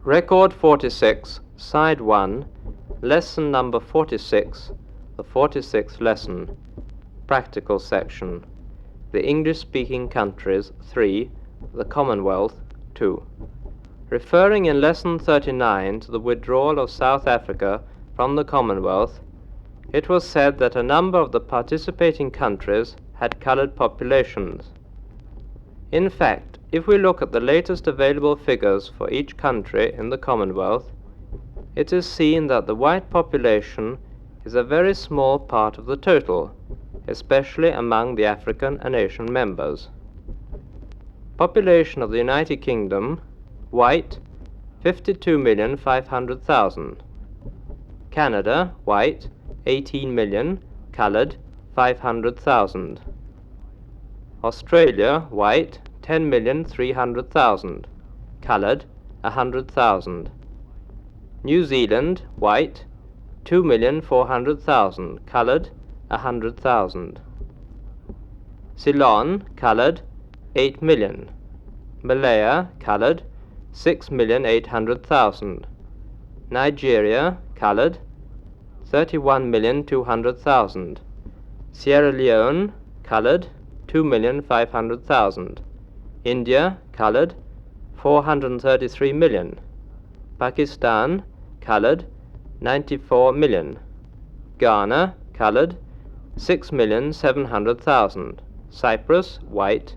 Record 46, Side 1, Lesson number 46, the 46th lesson, Practical section, the English-speaking countries 3, the Commonwealth 2. Referring in Lesson 39 to the withdrawal of South Africa from the Commonwealth, it was said that a number of the participating countries had coloured populations. In fact, if we look at the latest available figures for each country in the Commonwealth, it is seen that the white population is a very small part of the total, especially among the African and Asian members. Population of the United Kingdom, white, 52,500,000. Canada, white, 18 million, coloured, 500,000. Australia, white, 10,300,000, coloured, 100,000. New Zealand, white, 2,400,000, coloured, 100,000. Ceylon, coloured, 8 million. Malaya, coloured, 6,800,000. Nigeria, coloured, 31,200,000. Sierra Leone, coloured, 2,500,000. India, coloured, 433 million. Pakistan, coloured, 94 million. Ghana, coloured, 6,700,000. Cyprus, white,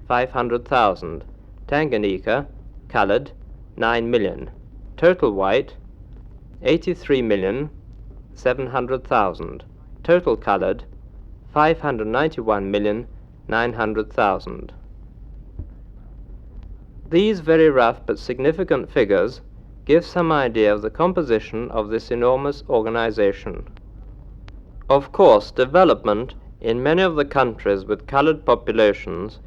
500,000. Tanganyika, coloured, 9 million. Total white, 83,700,000. Total coloured, 591,900,000. These very rough but significant figures give some idea of the composition of this enormous organization. Of course, development in many of the countries with colored populations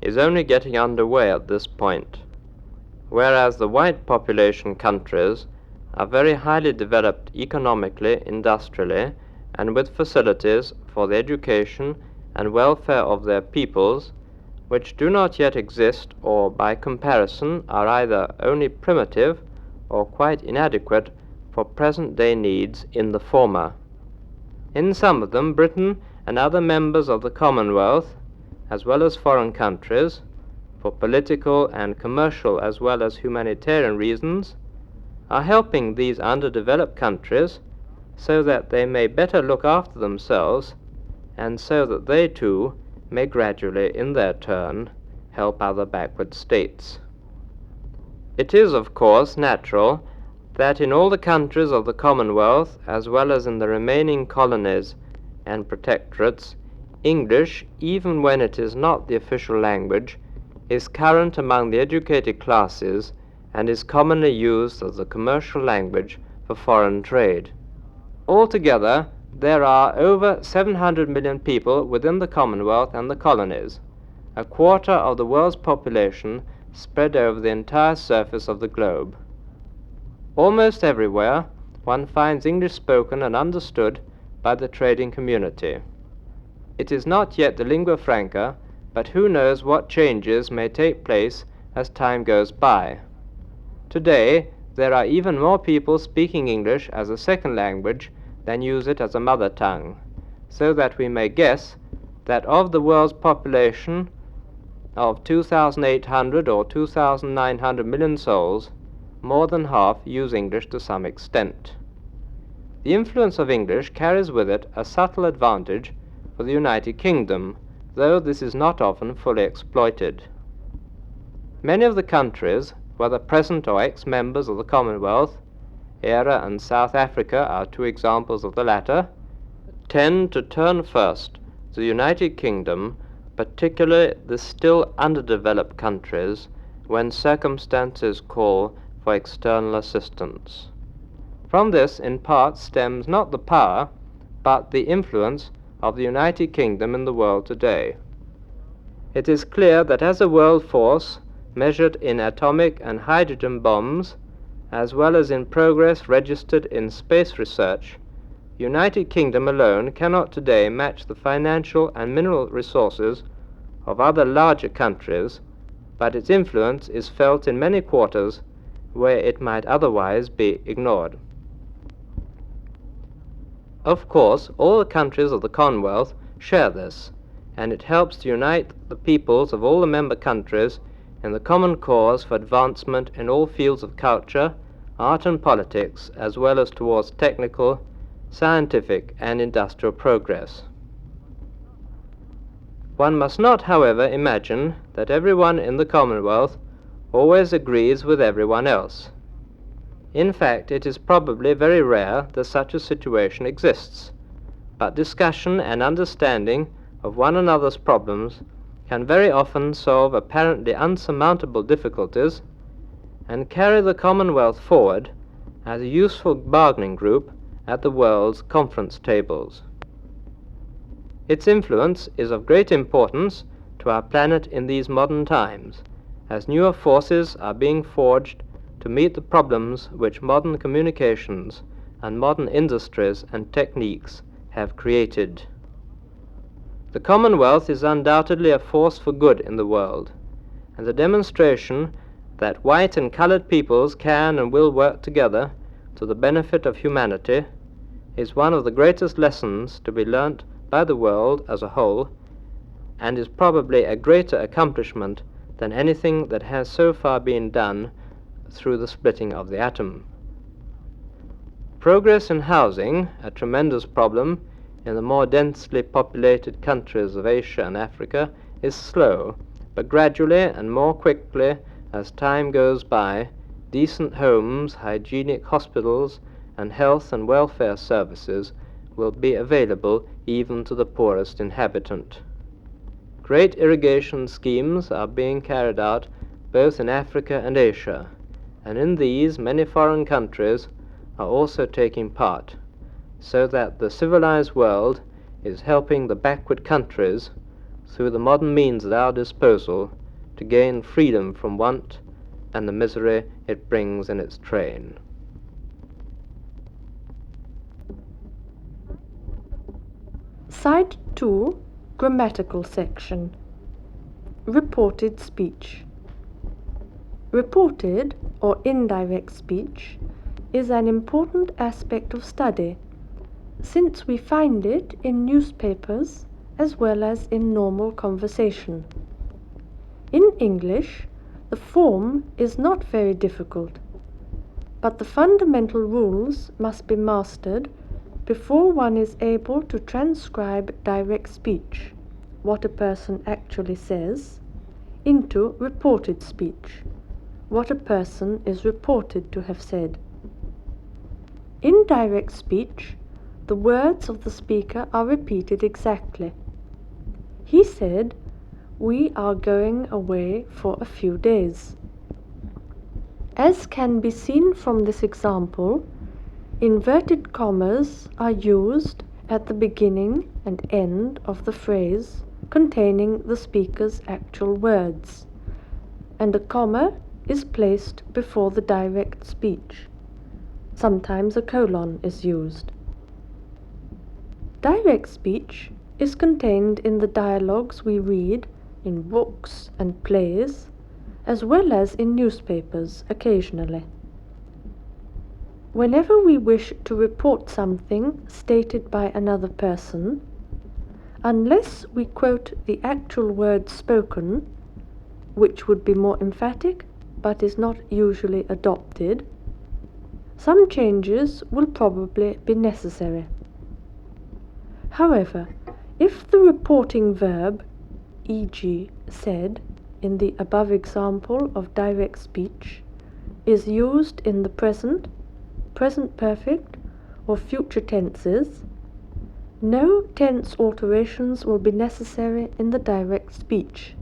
is only getting underway at this point, whereas the white population countries are very highly developed economically, industrially, and with facilities for the education and welfare of their peoples, which do not yet exist or by comparison are either only primitive or quite inadequate for present-day needs in the former. In some of them, Britain and other members of the Commonwealth, as well as foreign countries, for political and commercial as well as humanitarian reasons, are helping these underdeveloped countries so that they may better look after themselves and so that they too may gradually, in their turn, help other backward states. It is, of course, natural that in all the countries of the Commonwealth, as well as in the remaining colonies and protectorates, English, even when it is not the official language, is current among the educated classes and is commonly used as the commercial language for foreign trade. Altogether, there are over 700 million people within the Commonwealth and the colonies, a quarter of the world's population spread over the entire surface of the globe. Almost everywhere, one finds English spoken and understood by the trading community. It is not yet the lingua franca, but who knows what changes may take place as time goes by. Today, there are even more people speaking English as a second language than use it as a mother tongue, so that we may guess that of the world's population of 2,800 or 2,900 million souls, more than half use English to some extent. The influence of English carries with it a subtle advantage for the United Kingdom, though this is not often fully exploited. Many of the countries, whether present or ex-members of the Commonwealth, Era and South Africa are two examples of the latter, tend to turn first to the United Kingdom, particularly the still underdeveloped countries, when circumstances call for external assistance. From this, in part, stems not the power, but the influence of the United Kingdom in the world today. It is clear that as a world force, measured in atomic and hydrogen bombs, as well as in progress registered in space research, the United Kingdom alone cannot today match the financial and mineral resources of other larger countries, but its influence is felt in many quarters where it might otherwise be ignored. Of course, all the countries of the Commonwealth share this, and it helps to unite the peoples of all the member countries in the common cause for advancement in all fields of culture, art and politics, as well as towards technical, scientific and industrial progress. One must not, however, imagine that everyone in the Commonwealth always agrees with everyone else. In fact, it is probably very rare that such a situation exists, but discussion and understanding of one another's problems can very often solve apparently unsurmountable difficulties and carry the Commonwealth forward as a useful bargaining group at the world's conference tables. Its influence is of great importance to our planet in these modern times, as newer forces are being forged to meet the problems which modern communications and modern industries and techniques have created. The Commonwealth is undoubtedly a force for good in the world, and the demonstration that white and colored peoples can and will work together to the benefit of humanity is one of the greatest lessons to be learnt by the world as a whole, and is probably a greater accomplishment than anything that has so far been done through the splitting of the atom. Progress in housing, a tremendous problem in the more densely populated countries of Asia and Africa, is slow, but gradually and more quickly as time goes by, decent homes, hygienic hospitals, and health and welfare services will be available even to the poorest inhabitant. Great irrigation schemes are being carried out both in Africa and Asia, and in these many foreign countries are also taking part, so that the civilized world is helping the backward countries, through the modern means at our disposal, to gain freedom from want and the misery it brings in its train. Side 2, Grammatical section. Reported speech. Reported or indirect speech is an important aspect of study, since we find it in newspapers as well as in normal conversation. In English, the form is not very difficult, but the fundamental rules must be mastered before one is able to transcribe direct speech, what a person actually says, into reported speech, what a person is reported to have said. In direct speech, the words of the speaker are repeated exactly. He said, "We are going away for a few days." As can be seen from this example, inverted commas are used at the beginning and end of the phrase containing the speaker's actual words, and a comma is placed before the direct speech. Sometimes a colon is used. Direct speech is contained in the dialogues we read in books and plays, as well as in newspapers occasionally. Whenever we wish to report something stated by another person, unless we quote the actual words spoken, which would be more emphatic but is not usually adopted, some changes will probably be necessary. However, if the reporting verb, e.g., said, in the above example of direct speech, is used in the present, present perfect, or future tenses, no tense alterations will be necessary in the direct speech.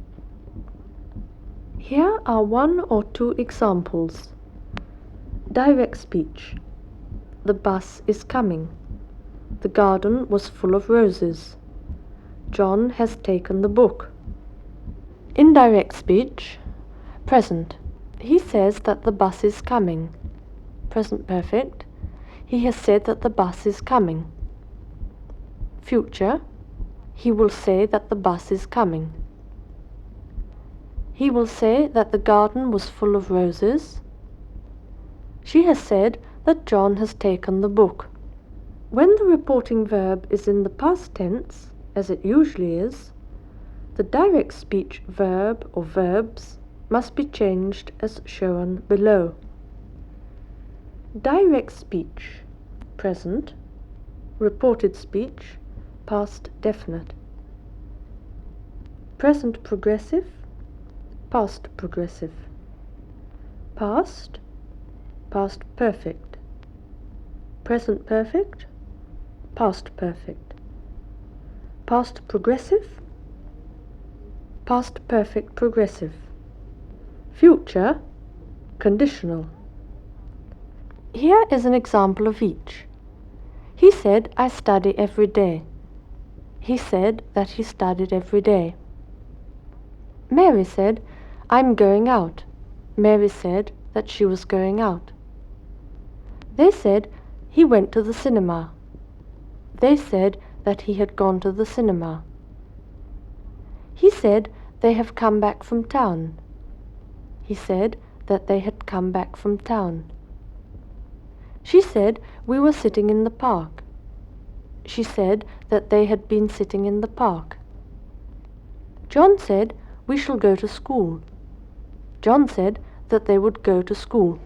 Here are one or two examples. Direct speech. The bus is coming. The garden was full of roses. John has taken the book. Indirect speech. Present. He says that the bus is coming. Present perfect. He has said that the bus is coming. Future. He will say that the bus is coming. He will say that the garden was full of roses. She has said that John has taken the book. When the reporting verb is in the past tense, as it usually is, the direct speech verb or verbs must be changed as shown below. Direct speech, present. Reported speech, past definite. Present progressive, past progressive. Past, past perfect. Present perfect, past perfect. Past progressive, past perfect progressive. Future, conditional. Here is an example of each. He said, I study every day. He said that he studied every day. Mary said, I'm going out. Mary said that she was going out. They said, he went to the cinema. They said that he had gone to the cinema. He said, they have come back from town. He said that they had come back from town. She said, we were sitting in the park. She said that they had been sitting in the park. John said, we shall go to school. John said that they would go to school.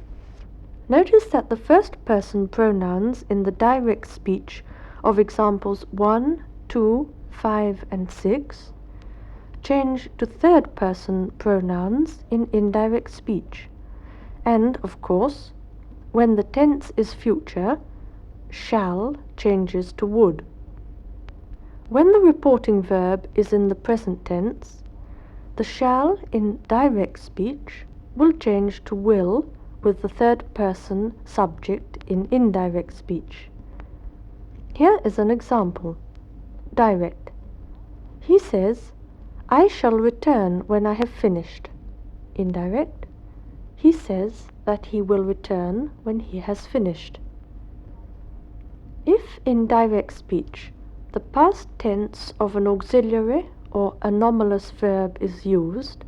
Notice that the first person pronouns in the direct speech of examples 1, 2, 5, and 6 change to third person pronouns in indirect speech. And, of course, when the tense is future, shall changes to would. When the reporting verb is in the present tense, the shall in direct speech will change to will with the third person subject in indirect speech. Here is an example. Direct. He says, I shall return when I have finished. Indirect. He says that he will return when he has finished. If in direct speech the past tense of an auxiliary or anomalous verb is used,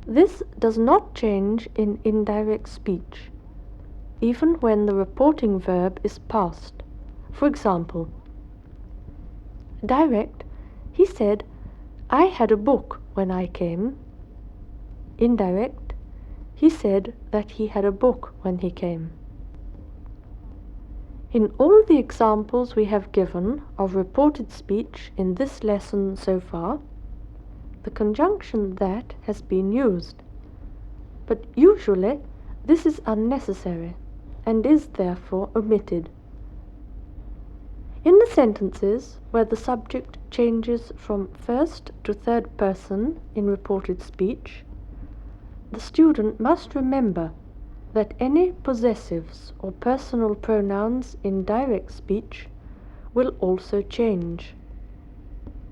this does not change in indirect speech, even when the reporting verb is past. For example, direct, he said, I had a book when I came. Indirect, he said that he had a book when he came. In all the examples we have given of reported speech in this lesson so far, the conjunction that has been used, but usually this is unnecessary and is therefore omitted. In the sentences where the subject changes from first to third person in reported speech, the student must remember that any possessives or personal pronouns in direct speech will also change.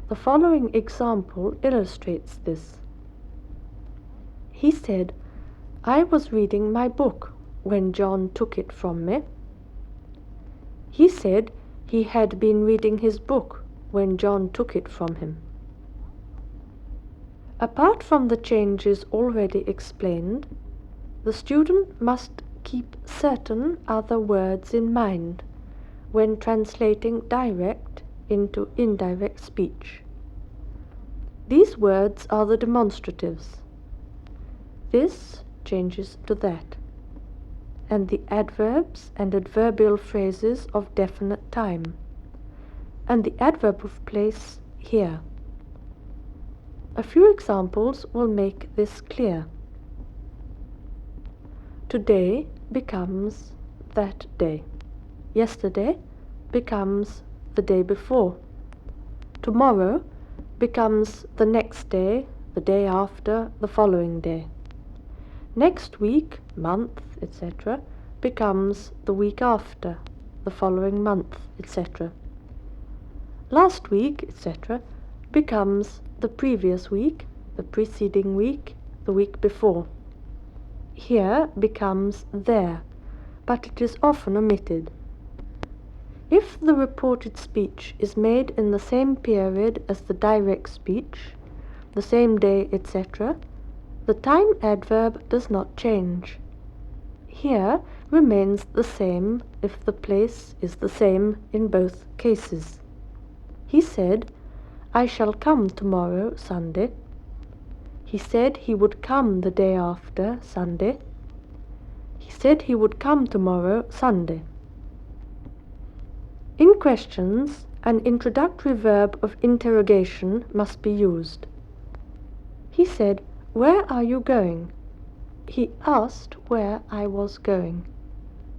The following example illustrates this. He said, I was reading my book when John took it from me. He said he had been reading his book when John took it from him. Apart from the changes already explained, the student must keep certain other words in mind when translating direct into indirect speech. These words are the demonstratives. This changes to that, and the adverbs and adverbial phrases of definite time, and the adverb of place here. A few examples will make this clear. Today becomes that day. Yesterday becomes the day before. Tomorrow becomes the next day, the day after, the following day. Next week, month, etc., becomes the week after, the following month, etc. Last week, etc., becomes the previous week, the preceding week, the week before. Here becomes there, but it is often omitted. If the reported speech is made in the same period as the direct speech, the same day, etc., the time adverb does not change. Here remains the same if the place is the same in both cases. He said, "I shall come tomorrow, Sunday." He said he would come the day after, Sunday. He said he would come tomorrow, Sunday. In questions, an introductory verb of interrogation must be used. He said, "Where are you going?" He asked where I was going.